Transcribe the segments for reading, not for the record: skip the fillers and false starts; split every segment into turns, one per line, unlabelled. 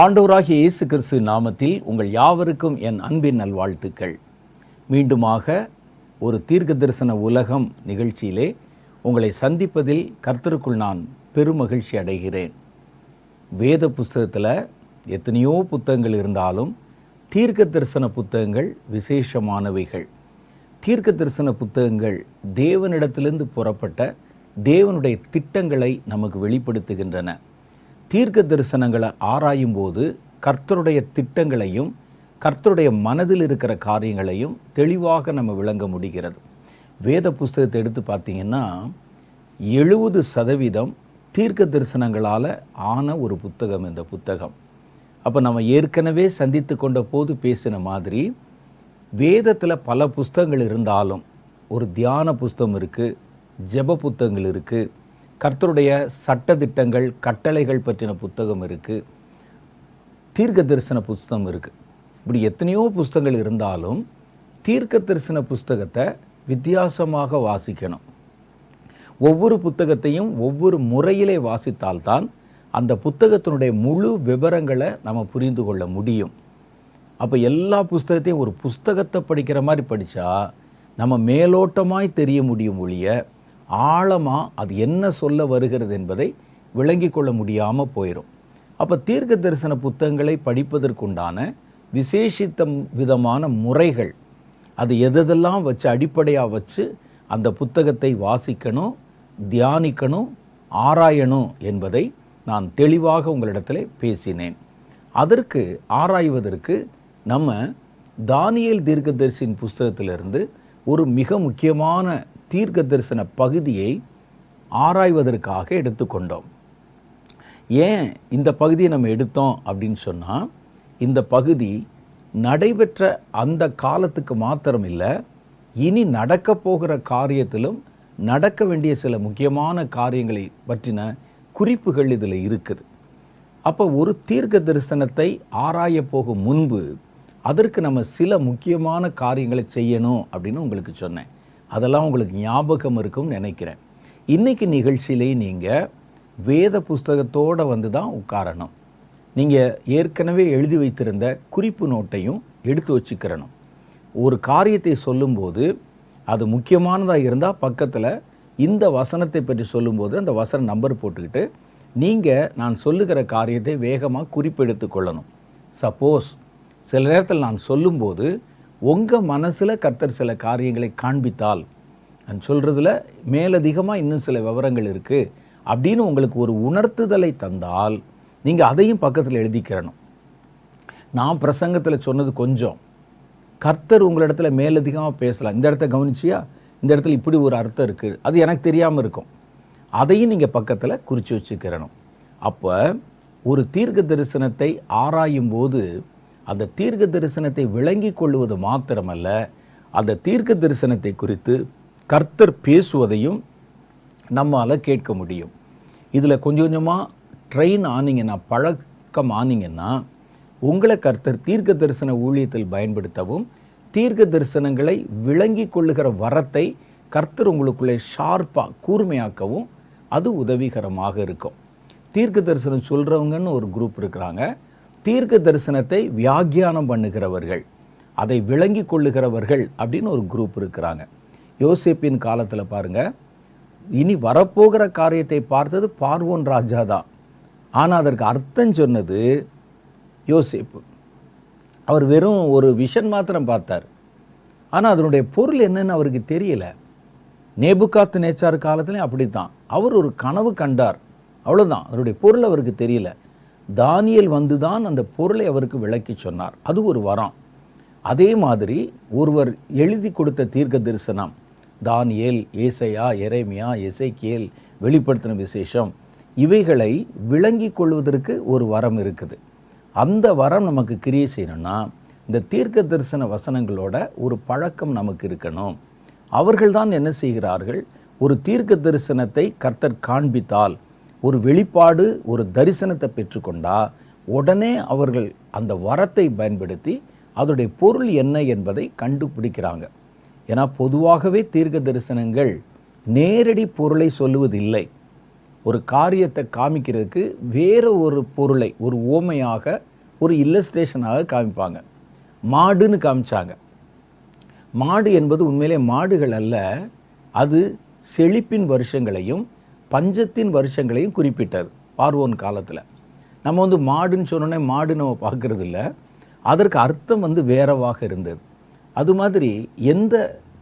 ஆண்டவராகிய இயேசு கிறிஸ்து நாமத்தில் உங்கள் யாவருக்கும் என் அன்பின் நல்வாழ்த்துக்கள். மீண்டுமாக ஒரு தீர்க்க தரிசன உலகம் நிகழ்ச்சியிலே உங்களை சந்திப்பதில் கர்த்தருக்குள் நான் பெருமகிழ்ச்சி அடைகிறேன். வேத புஸ்தகத்தில் எத்தனையோ புத்தகங்கள் இருந்தாலும் தீர்க்க தரிசன புத்தகங்கள் விசேஷமானவைகள். தீர்க்க தரிசன புத்தகங்கள் தேவனிடத்திலிருந்து புறப்பட்ட தேவனுடைய திட்டங்களை நமக்கு வெளிப்படுத்துகின்றன. தீர்க்க தரிசனங்களை ஆராயும் போது கர்த்தருடைய திட்டங்களையும் கர்த்தருடைய மனதில் இருக்கிற காரியங்களையும் தெளிவாக நம்ம விளங்க முடிகிறது. வேத புஸ்தகத்தை எடுத்து பார்த்தீங்கன்னா 70% தீர்க்க தரிசனங்களால் ஆன ஒரு புத்தகம் இந்த புத்தகம். அப்போ நம்ம ஏற்கனவே சந்தித்து கொண்ட போது பேசின மாதிரி வேதத்தில் பல புஸ்தகங்கள் இருந்தாலும் ஒரு தியான புஸ்தகம் இருக்குது, ஜெப புத்தகங்கள் இருக்குது, கர்த்தருடைய சட்டதிட்டங்கள் கட்டளைகள் பற்றின புத்தகம் இருக்குது, தீர்க்க தரிசன புஸ்தகம் இருக்குது. இப்படி எத்தனையோ புஸ்தகங்கள் இருந்தாலும் தீர்க்க தரிசன புஸ்தகத்தை வித்தியாசமாக வாசிக்கணும். ஒவ்வொரு புத்தகத்தையும் ஒவ்வொரு முறையிலே வாசித்தால்தான் அந்த புத்தகத்தினுடைய முழு விவரங்களை நம்ம புரிந்து கொள்ள முடியும். அப்போ எல்லா புஸ்தகத்தையும் ஒரு புஸ்தகத்தை படிக்கிற மாதிரி படித்தா நம்ம மேலோட்டமாய் தெரிய முடியும் ஒழிய ஆழமாக அது என்ன சொல்ல வருகிறது என்பதை விளங்கி கொள்ள முடியாமல் போயிடும். அப்போ தீர்க்க தரிசன புத்தகங்களை படிப்பதற்குண்டான விசேஷித்த விதமான முறைகள், அது எதெல்லாம் வச்சு அடிப்படையாக வச்சு அந்த புத்தகத்தை வாசிக்கணும், தியானிக்கணும், ஆராயணும் என்பதை நான் தெளிவாக உங்களிடத்தில் பேசினேன். அதற்கு ஆராய்வதற்கு நம்ம தானியேல் தீர்க்கதரிசியின் புஸ்தகத்திலிருந்து ஒரு மிக முக்கியமான தீர்க்க தரிசன பகுதியை ஆராய்வதற்காக எடுத்துக்கொண்டோம். ஏன் இந்த பகுதியை நம்ம எடுத்தோம் அப்படின்னு சொன்னால், இந்த பகுதி நடைபெற்ற அந்த காலத்துக்கு மாத்திரம் இல்லை, இனி நடக்க போகிற காரியத்திலும் நடக்க வேண்டிய சில முக்கியமான காரியங்களை பற்றின குறிப்புகள் இதில் இருக்குது. அப்போ ஒரு தீர்க்க தரிசனத்தை ஆராய போகும் முன்பு அதற்கு நம்ம சில முக்கியமான காரியங்களை செய்யணும் அப்படின்னு உங்களுக்கு சொன்னேன். அதெல்லாம் உங்களுக்கு ஞாபகம் இருக்கும்னு நினைக்கிறேன். இன்றைக்கி நிகழ்ச்சியிலே நீங்கள் வேத புஸ்தகத்தோடு வந்து தான் உட்காரணும். நீங்கள் ஏற்கனவே எழுதி வைத்திருந்த குறிப்பு நோட்டையும் எடுத்து வச்சுக்கிறணும். ஒரு காரியத்தை சொல்லும்போது அது முக்கியமானதாக இருந்தால் பக்கத்தில் இந்த வசனத்தை பற்றி சொல்லும்போது அந்த வசன நம்பர் போட்டுக்கிட்டு நீங்கள் நான் சொல்லுகிற காரியத்தை வேகமாக குறிப்பெடுத்து கொள்ளணும். சப்போஸ் சில நேரத்தில் நான் சொல்லும்போது உங்கள் மனசில் கர்த்தர் சில காரியங்களை காண்பித்தால், நான் சொல்கிறதுல மேலதிகமாக இன்னும் சில விவரங்கள் இருக்குது அப்படின்னு உங்களுக்கு ஒரு உணர்த்துதலை தந்தால் நீங்கள் அதையும் பக்கத்தில் எழுதிக்கிறணும். நான் பிரசங்கத்தில் சொன்னது கொஞ்சம், கர்த்தர் உங்களிடத்துல மேலதிகமாக பேசலாம். இந்த இடத்த கவனிச்சியா, இந்த இடத்துல இப்படி ஒரு அர்த்தம் இருக்குது, அது எனக்கு தெரியாமல் இருக்கும், அதையும் நீங்கள் பக்கத்தில் குறித்து வச்சுக்கிறணும். அப்போ ஒரு தீர்க்க தரிசனத்தை ஆராயும் போது அந்த தீர்க்க தரிசனத்தை விளங்கி கொள்வது மாத்திரமல்ல, அந்த தீர்க்க தரிசனத்தை குறித்து கர்த்தர் பேசுவதையும் நம்மால் கேட்க முடியும். இதில் கொஞ்சம் கொஞ்சமாக ட்ரெயின் ஆனீங்கன்னா, பழக்கம் ஆனீங்கன்னா, உங்களை கர்த்தர் தீர்க்க தரிசன ஊழியத்தில் பயன்படுத்தவும் தீர்க்க தரிசனங்களை விளங்கி கொள்ளுகிற வரத்தை கர்த்தர் உங்களுக்குள்ளே ஷார்ப்பாக கூர்மையாக்கவும் அது உதவிகரமாக இருக்கும். தீர்க்க தரிசனம் சொல்கிறவங்கன்னு ஒரு குரூப் இருக்கிறாங்க. தீர்க்க தரிசனத்தை வியாக்கியானம் பண்ணுகிறவர்கள், அதை விளங்கி கொள்ளுகிறவர்கள் அப்படின்னு ஒரு குரூப் இருக்கிறாங்க. யோசேப்பின் காலத்தில் பாருங்கள், இனி வரப்போகிற காரியத்தை பார்த்தது பார்வோன் ராஜா தான். ஆனால் அதற்கு அர்த்தம் சொன்னது யோசேப்பு. அவர் வெறும் ஒரு விஷன் மாத்திரம் பார்த்தார், ஆனால் அதனுடைய பொருள் என்னன்னு அவருக்கு தெரியல. நேபுகாத் நேச்சார் காலத்துலேயும் அப்படித்தான். அவர் ஒரு கனவு கண்டார், அவ்வளோதான், அதனுடைய பொருள் அவருக்கு தெரியல. தானியேல் வந்து தான் அந்த பொருளை அவருக்கு விளக்கி சொன்னார். அது ஒரு வரம். அதே மாதிரி ஒருவர் எழுதி கொடுத்த தீர்க்க தரிசனம், தானியேல், ஏசாயா, எரேமியா, எசேக்கியேல், வெளிப்படுத்தின விசேஷம், இவைகளை விளங்கி கொள்வதற்கு ஒரு வரம் இருக்குது. அந்த வரம் நமக்கு கிரியை செய்யணும்னா இந்த தீர்க்க தரிசன வசனங்களோட ஒரு பழக்கம் நமக்கு இருக்கணும். அவர்கள்தான் என்ன செய்கிறார்கள், ஒரு தீர்க்க தரிசனத்தை கர்த்தர் காண்பித்தால், ஒரு வெளிப்பாடு, ஒரு தரிசனத்தை பெற்றுக்கொண்டா உடனே அவர்கள் அந்த வரத்தை பயன்படுத்தி அதோடைய பொருள் என்ன என்பதை கண்டுபிடிக்கிறாங்க. ஏன்னா பொதுவாகவே தீர்க்க தரிசனங்கள் நேரடி பொருளை சொல்லுவதில்லை. ஒரு காரியத்தை காமிக்கிறதுக்கு வேறு ஒரு பொருளை ஒரு உவமையாக ஒரு இல்லஸ்ட்ரேஷனாக காமிப்பாங்க. மாடுன்னு காமிச்சாங்க. மாடு என்பது உண்மையிலே மாடுகள் அல்ல, அது செழிப்பின் வருஷங்களையும் பஞ்சத்தின் வருஷங்களையும் குறிப்பிட்டது. பார்வோன் காலத்தில் நம்ம மாடுன்னு சொன்னோன்னே மாடு நம்ம பார்க்கறது இல்லை, அதற்கு அர்த்தம் வேறவாக இருந்தது. அது மாதிரி எந்த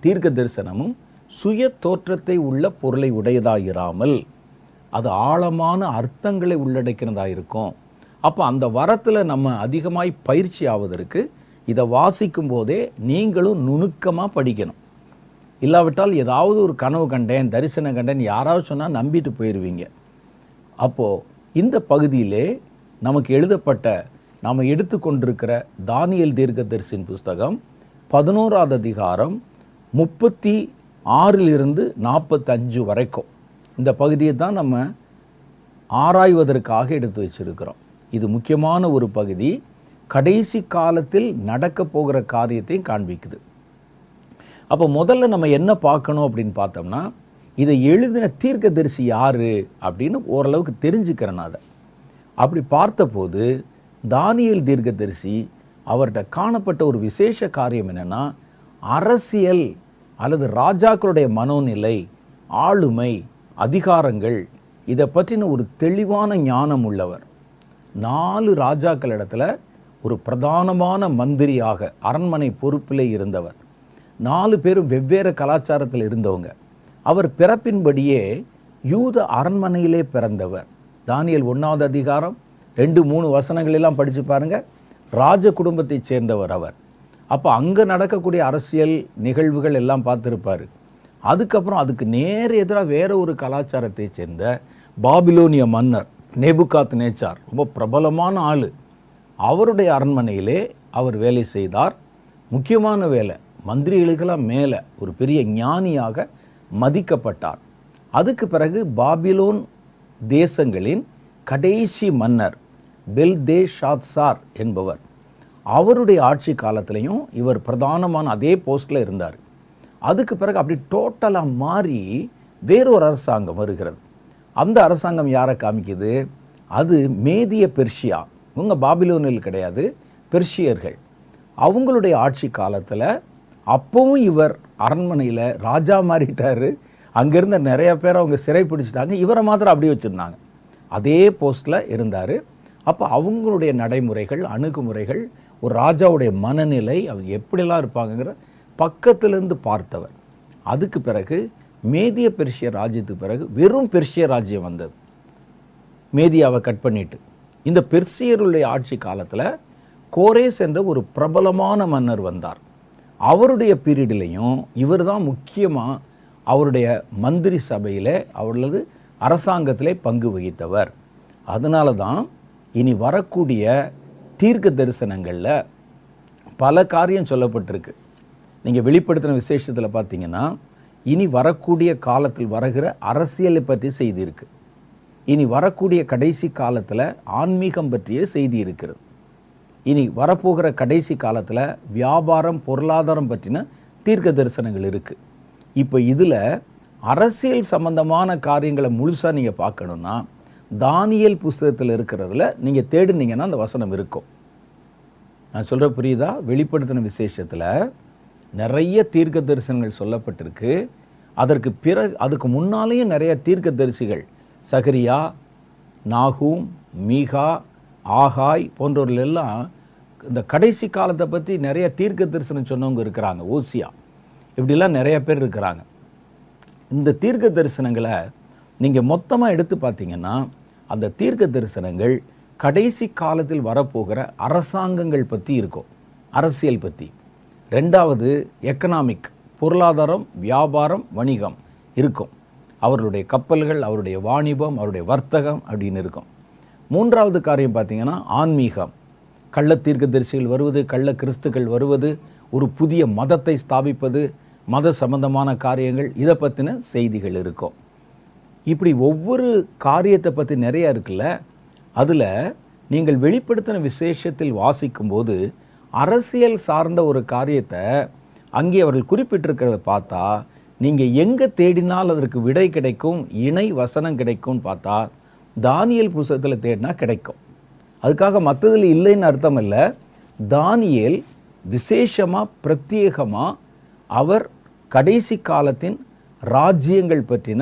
தீர்க்க தரிசனமும் சுய தோற்றத்தை உள்ள பொருளை உடையதாயிராமல் அது ஆழமான அர்த்தங்களை உள்ளடக்கிறதா இருக்கும். அப்போ அந்த வரத்தில் நம்ம அதிகமாய் பயிற்சி ஆவதற்கு இதை வாசிக்கும் போதே நீங்களும் நுணுக்கமாக படிக்கணும். இல்லாவிட்டால் ஏதாவது ஒரு கனவு கண்டேன், தரிசனம் கண்டேன் யாராவது சொன்னால் நம்பிட்டு போயிடுவீங்க. அப்போது இந்த பகுதியிலே நமக்கு எழுதப்பட்ட நாம் எடுத்துக்கொண்டிருக்கிற தானியேல் தீர்க்கதரிசியின் புஸ்தகம் 11வது அதிகாரம் 36 45 வரைக்கும் இந்த பகுதியை தான் நம்ம ஆராய்வதற்காக எடுத்து வச்சிருக்கிறோம். இது முக்கியமான ஒரு பகுதி. கடைசி காலத்தில் நடக்க போகிற காரியத்தையும் காண்பிக்குது. அப்போ முதல்ல நம்ம என்ன பார்க்கணும் அப்படின்னு பார்த்தோம்னா, இதை எழுதின தீர்க்கதரிசி யாரு அப்படின்னு ஓரளவுக்கு தெரிஞ்சுக்கிறேன். அதை அப்படி பார்த்தபோது தானியேல் தீர்க்கதரிசி அவர்கிட்ட காணப்பட்ட ஒரு விசேஷ காரியம் என்னென்னா, அரசியல் அல்லது ராஜாக்களுடைய மனோநிலை, ஆளுமை, அதிகாரங்கள் இதை பற்றின ஒரு தெளிவான ஞானம் உள்ளவர். 4 ராஜாக்களிடத்தில் ஒரு பிரதானமான மந்திரியாக அரண்மனை பொறுப்பிலே இருந்தவர். 4 பேரும் வெவ்வேறு கலாச்சாரத்தில் இருந்தவங்க. அவர் பிறப்பின்படியே யூத அரண்மனையிலே பிறந்தவர். தானியேல் 1வது அதிகாரம் 2-3 வசனங்களெல்லாம் படித்து பாருங்கள். ராஜ குடும்பத்தை சேர்ந்தவர் அவர். அப்போ அங்கே நடக்கக்கூடிய அரசியல் நிகழ்வுகள் எல்லாம் பார்த்துருப்பார். அதுக்கப்புறம் அதுக்கு நேர் எதிராக வேற ஒரு கலாச்சாரத்தை சேர்ந்த பாபிலோனிய மன்னர் நேபுகாத் நேச்சார், ரொம்ப பிரபலமான ஆள், அவருடைய அரண்மனையிலே அவர் வேலை செய்தார். முக்கியமான வேலை, மந்திரிகளுக்கெல்லாம் மேலே ஒரு பெரிய ஞானியாக மதிக்கப்பட்டார். அதுக்கு பிறகு பாபிலோன் தேசங்களின் கடைசி மன்னர் பெல்தேஷாத்சார் என்பவர், அவருடைய ஆட்சி காலத்திலையும் இவர் பிரதானமான அதே போஸ்டில் இருந்தார். அதுக்கு பிறகு அப்படி டோட்டலாக மாறி வேறொரு அரசாங்கம் வருகிறது. அந்த அரசாங்கம் யாரை காமிக்குது? அது மேதிய பெர்ஷியா. இவங்க பாபிலோனில் கிடையாது, பெர்ஷியர்கள். அவங்களுடைய ஆட்சி காலத்தில் அப்பவும் இவர் அரண்மனையில் ராஜா மாறிட்டார். அங்கேருந்த நிறைய பேர் அவங்க சிறை பிடிச்சிட்டாங்க. இவரை மாத்திரம் அப்படியே வச்சுருந்தாங்க, அதே போஸ்டில் இருந்தார். அப்போ அவங்களுடைய நடைமுறைகள், அணுகுமுறைகள், ஒரு ராஜாவுடைய மனநிலை, அவங்க எப்படிலாம் இருப்பாங்கங்கிற பக்கத்திலிருந்து பார்த்தவர். அதுக்கு பிறகு மேதிய பெர்ஷிய ராஜ்யத்துக்கு பிறகு வெறும் பெர்ஷிய ராஜ்யம் வந்தது. மேதியாவை கட் பண்ணிட்டு இந்த பெர்சியருடைய ஆட்சி காலத்தில் கோரேஸ் என்ற ஒரு பிரபலமான மன்னர் வந்தார். அவருடைய பீரியட்லையும் இவர் தான் முக்கியமாக அவருடைய மந்திரி சபையில் அவர்களது அரசாங்கத்திலே பங்கு வகித்தவர். அதனால தான் இனி வரக்கூடிய தீர்க்க தரிசனங்களில் பல காரியம் சொல்லப்பட்டிருக்கு. நீங்கள் வெளிப்படுத்தின விசேஷத்தில் பார்த்தீங்கன்னா, இனி வரக்கூடிய காலத்தில் வருகிற அரசியலை பற்றி செய்தி இருக்குது. இனி வரக்கூடிய கடைசி காலத்தில் ஆன்மீகம் பற்றிய செய்தி இருக்கிறது. இனி வரப்போகிற கடைசி காலத்தில் வியாபாரம், பொருளாதாரம் பற்றின தீர்க்க தரிசனங்கள் இருக்குது. இப்போ இதில் அரசியல் சம்பந்தமான காரியங்களை முழுசாக நீங்கள் பார்க்கணுன்னா தானியேல் புஸ்தகத்தில் இருக்கிறதுல நீங்கள் தேடினீங்கன்னா அந்த வசனம் இருக்கும். நான் சொல்கிற புரியுதா? வெளிப்படுத்தின விசேஷத்தில் நிறைய தீர்க்க தரிசனங்கள் சொல்லப்பட்டிருக்கு. அதற்கு பிறகு அதுக்கு முன்னாலேயும் நிறைய தீர்க்க தரிசிகள், சகரியா, நாகூம், மீகா, ஆகாய் போன்றவர்கள் எல்லாம் இந்த கடைசி காலத்தை பற்றி நிறைய தீர்க்க தரிசனம் சொன்னவங்க இருக்கிறாங்க. ஓசியா, இப்படிலாம் நிறைய பேர் இருக்கிறாங்க. இந்த தீர்க்க தரிசனங்களை நீங்கள் மொத்தமாக எடுத்து பார்த்தீங்கன்னா அந்த தீர்க்க தரிசனங்கள் கடைசி காலத்தில் வரப்போகிற அரசாங்கங்கள் பற்றி இருக்கும், அரசியல் பற்றி. ரெண்டாவது எக்கனாமிக், பொருளாதாரம், வியாபாரம், வணிகம் இருக்கும். அவர்களுடைய கப்பல்கள், அவருடைய வாணிபம், அவருடைய வர்த்தகம் அப்படின்னு இருக்கும். மூன்றாவது காரியம் பார்த்திங்கன்னா ஆன்மீகம், கள்ள தீர்க்கதரிசிகள் வருவது, கள்ள கிறிஸ்துக்கள் வருவது, ஒரு புதிய மதத்தை ஸ்தாபிப்பது, மத சம்பந்தமான காரியங்கள், இதை பற்றின செய்திகள் இருக்கும். இப்படி ஒவ்வொரு காரியத்தை பற்றி நிறையா இருக்குல்ல. அதில் நீங்கள் வெளிப்படுத்தின விசேஷத்தில் வாசிக்கும்போது அரசியல் சார்ந்த ஒரு காரியத்தை அங்கே அவர்கள் குறிப்பிட்டிருக்கிறத பார்த்தா நீங்கள் எங்கே தேடினால் அதற்கு விடை கிடைக்கும், இணை வசனம் கிடைக்கும்னு பார்த்தா தானியேல் புஸ்தகத்தில் தேடினா கிடைக்கும். அதுக்காக மற்றதில் இல்லைன்னு அர்த்தம் இல்லை. தானியேல் விசேஷமாக பிரத்யேகமாக அவர் கடைசி காலத்தின் ராஜ்யங்கள் பற்றின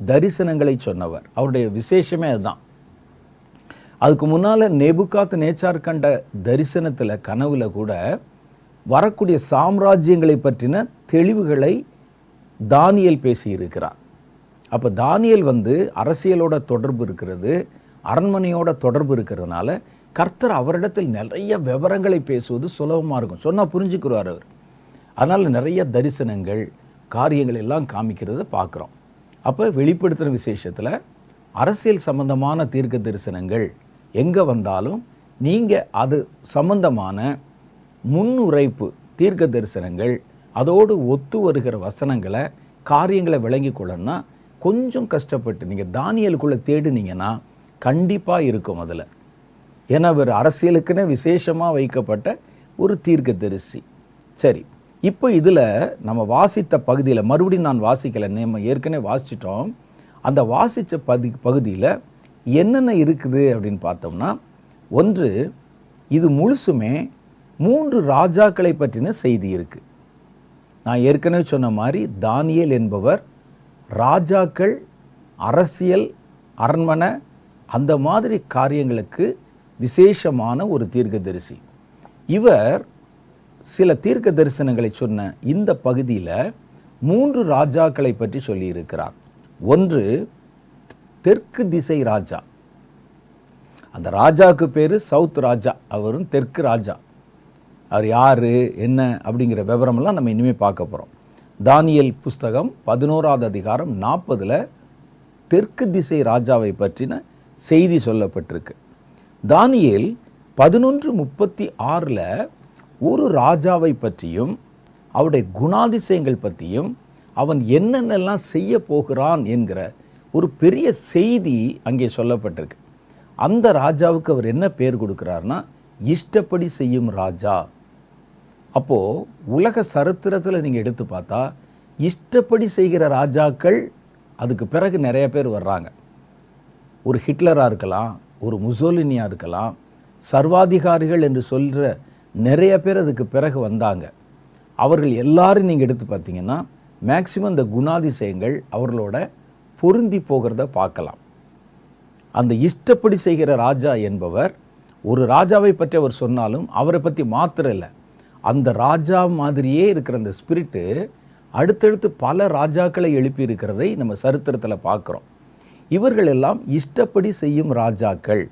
தரிசனங்களை சொன்னவர். அவருடைய விசேஷமே அதுதான். அதுக்கு முன்னால் நேபுகாத் நேச்சார் கண்ட தரிசனத்தில் கனவுல கூட வரக்கூடிய சாம்ராஜ்யங்களை பற்றின தெளிவுகளை தானியேல் பேசியிருக்கிறார். அப்போ தானியேல் அரசியலோட தொடர்பு இருக்கிறது, அரண்மனையோட தொடர்பு இருக்கிறதுனால கர்த்தர் அவரிடத்தில் நிறைய விவரங்களை பேசுவது சுலபமாக இருக்கும். சொன்னால் புரிஞ்சுக்கிறார் அவர். அதனால் நிறைய தரிசனங்கள் காரியங்கள் எல்லாம் காமிக்கிறத பார்க்குறோம். அப்போ வெளிப்படுத்துகிற விசேஷத்தில் அரசியல் சம்பந்தமான தீர்க்க தரிசனங்கள் எங்கே வந்தாலும் நீங்கள் அது சம்பந்தமான முன்னுரைப்பு தீர்க்க தரிசனங்கள் அதோடு ஒத்து வருகிற வசனங்களை காரியங்களை விளங்கி கொள்ளணும்னா கொஞ்சம் கஷ்டப்பட்டு நீங்கள் தானியேலுக்குள்ளே தேடினீங்கன்னா கண்டிப்பாக இருக்கும் அதில். ஏன்னா அவர் அரசியலுக்குன்னு விசேஷமாக வைக்கப்பட்ட ஒரு தீர்க்க தரிசி. சரி, இப்போ இதில் நம்ம வாசித்த பகுதியில் மறுபடியும் நான் வாசிக்கலை, நம்ம ஏற்கனவே வாசிச்சிட்டோம். அந்த வாசித்த பகுதியில் என்னென்ன இருக்குது அப்படின்னு பார்த்தோம்னா, ஒன்று, இது முழுசுமே 3 ராஜாக்களை பற்றின செய்தி இருக்குது. நான் ஏற்கனவே சொன்ன மாதிரி தானியேல் என்பவர் ராஜாக்கள், அரசியல், அரண்மனை அந்த மாதிரி காரியங்களுக்கு விசேஷமான ஒரு தீர்க்கதரிசி. இவர் சில தீர்க்க தரிசனங்களை சொன்ன இந்த பகுதியில் 3 ராஜாக்களை பற்றி சொல்லியிருக்கிறார். ஒன்று தெற்கு திசை ராஜா. அந்த ராஜாவுக்கு பேர் சவுத் ராஜா, அவரும் தெற்கு ராஜா. அவர் யார் என்ன அப்படிங்கிற விவரமெல்லாம் நம்ம இனிமேல் பார்க்க போகிறோம். தானியேல் புஸ்தகம் 11ஆவது அதிகாரம் 40 தெற்கு திசை ராஜாவை பற்றின செய்தி சொல்லப்பட்டிருக்கு. தானியேல் 11:36 ஒரு ராஜாவை பற்றியும் அவருடைய குணாதிசயங்கள் பற்றியும் அவன் என்னென்னலாம் செய்ய போகிறான் என்கிற ஒரு பெரிய செய்தி அங்கே சொல்லப்பட்டிருக்கு. அந்த ராஜாவுக்கு அவர் என்ன பேர் கொடுக்குறாருன்னா இஷ்டப்படி செய்யும் ராஜா. அப்போது உலக சரித்திரத்தில் நீங்கள் எடுத்து பார்த்தா இஷ்டப்படி செய்கிற ராஜாக்கள் அதுக்கு பிறகு நிறைய பேர் வர்றாங்க. ஒரு ஹிட்லராக இருக்கலாம், ஒரு முசோலினியாக இருக்கலாம், சர்வாதிகாரிகள் என்று சொல்கிற நிறைய பேர் அதுக்கு பிறகு வந்தாங்க. அவர்கள் எல்லாரும் நீங்கள் எடுத்து பார்த்தீங்கன்னா மேக்சிமம் இந்த குணாதிசயங்கள் அவர்களோட பொருந்தி போகிறத பார்க்கலாம். அந்த இஷ்டப்படி செய்கிற ராஜா என்பவர் ஒரு ராஜாவை பற்றி அவர் சொன்னாலும் அவரை பற்றி மாத்திரம் இல்லை, அந்த ராஜா மாதிரியே இருக்கிற அந்த ஸ்பிரிட்டு அடுத்தடுத்து பல ராஜாக்களை எழுப்பி இருக்கிறதை நம்ம சரித்திரத்தில் பார்க்குறோம். இவர்கள் எல்லாம் இஷ்டப்படி செய்யும் ராஜாக்கள்.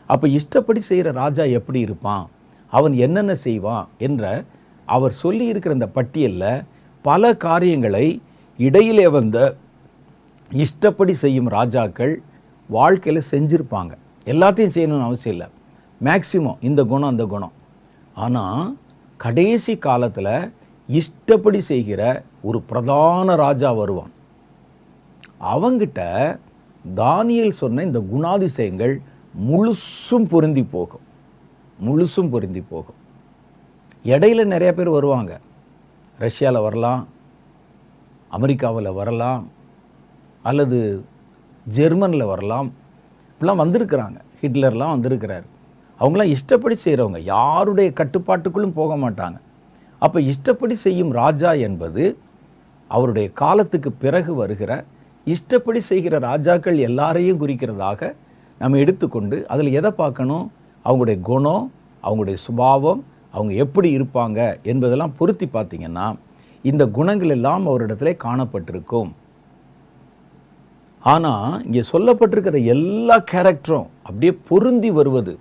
அப்போ இஷ்டப்படி செய்கிற ராஜா எப்படி இருப்பான், அவன் என்னென்ன செய்வான் என்ற அவர் சொல்லி இருக்கிற இந்த பட்டியலில் பல காரியங்களை இடையிலே வந்த இஷ்டப்படி செய்யும் ராஜாக்கள் வாழ்க்கையில் செஞ்சுருப்பாங்க. எல்லாத்தையும் செய்யணும்னு அவசியம் இல்லை, மேக்சிமம் இந்த குணம் அந்த குணம். ஆனால் கடைசி காலத்தில் இஷ்டப்படி செய்கிற ஒரு பிரதான ராஜா வருவான். அவங்கிட்ட தானியேல் சொன்ன இந்த குணாதிசயங்கள் முழுசும் பொருந்தி போகும், முழுசும் பொருந்தி போகும். இடையில நிறைய பேர் வருவாங்க. ரஷ்யாவில் வரலாம், அமெரிக்காவில் வரலாம், அல்லது ஜெர்மனில் வரலாம். இப்படிலாம் வந்திருக்கிறாங்க. ஹிட்லர்லாம் வந்திருக்கிறார். அவங்களாம் இஷ்டப்படி செய்கிறவங்க, யாருடைய கட்டுப்பாட்டுக்குள்ளும் போக மாட்டாங்க. அப்போ இஷ்டப்படி செய்யும் ராஜா என்பது அவருடைய காலத்துக்கு பிறகு வருகிற இஷ்டப்படி செய்கிற ராஜாக்கள் எல்லாரையும் குறிக்கிறதாக நம்ம எடுத்துக்கொண்டு அதில் எதை பார்க்கணும், அவங்களுடைய குணம், அவங்களுடைய சுபாவம், அவங்க எப்படி இருப்பாங்க என்பதெல்லாம் பொருத்தி பார்த்தீங்கன்னா இந்த குணங்கள் எல்லாம் அவரிடத்துல காணப்பட்டிருக்கும். ஆனால் இங்கே சொல்லப்பட்டிருக்கிற எல்லா கேரக்டரும் அப்படியே பொருந்தி வருவது.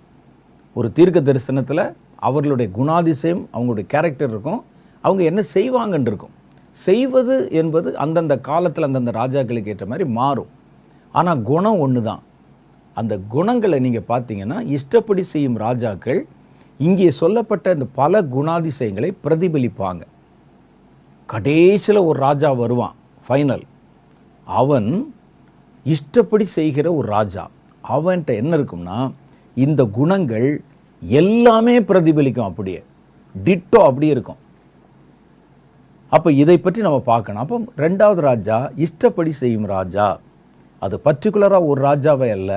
ஒரு தீர்க்க தரிசனத்தில் அவர்களுடைய குணாதிசயம், அவங்களுடைய கேரக்டர் இருக்கும், அவங்க என்ன செய்வாங்கன்னு இருக்கும். செய்வது என்பது அந்தந்த காலத்தில் அந்தந்த ராஜாக்களுக்கு ஏற்ற மாதிரி மாறும். ஆனால் குணம் ஒன்று தான். அந்த குணங்களை நீங்கள் பார்த்தீங்கன்னா இஷ்டப்படி செய்யும் ராஜாக்கள் இங்கே சொல்லப்பட்ட இந்த பல குணாதிசயங்களை பிரதிபலிப்பாங்க. கடைசியில் ஒரு ராஜா வருவான், ஃபைனல். அவன் இஷ்டப்படி செய்கிற ஒரு ராஜா. அவன்கிட்ட என்ன இருக்கும்னா இந்த குணங்கள் எல்லாமே பிரதிபலிக்கும், அப்படியே டிட்டோ அப்படியே இருக்கும். அப்போ இதை பற்றி நம்ம பார்க்கணும். அப்போ 2வது ராஜா இஷ்டப்படி செய்யும் ராஜா. அது பர்டிகுலராக ஒரு ராஜாவை அல்ல,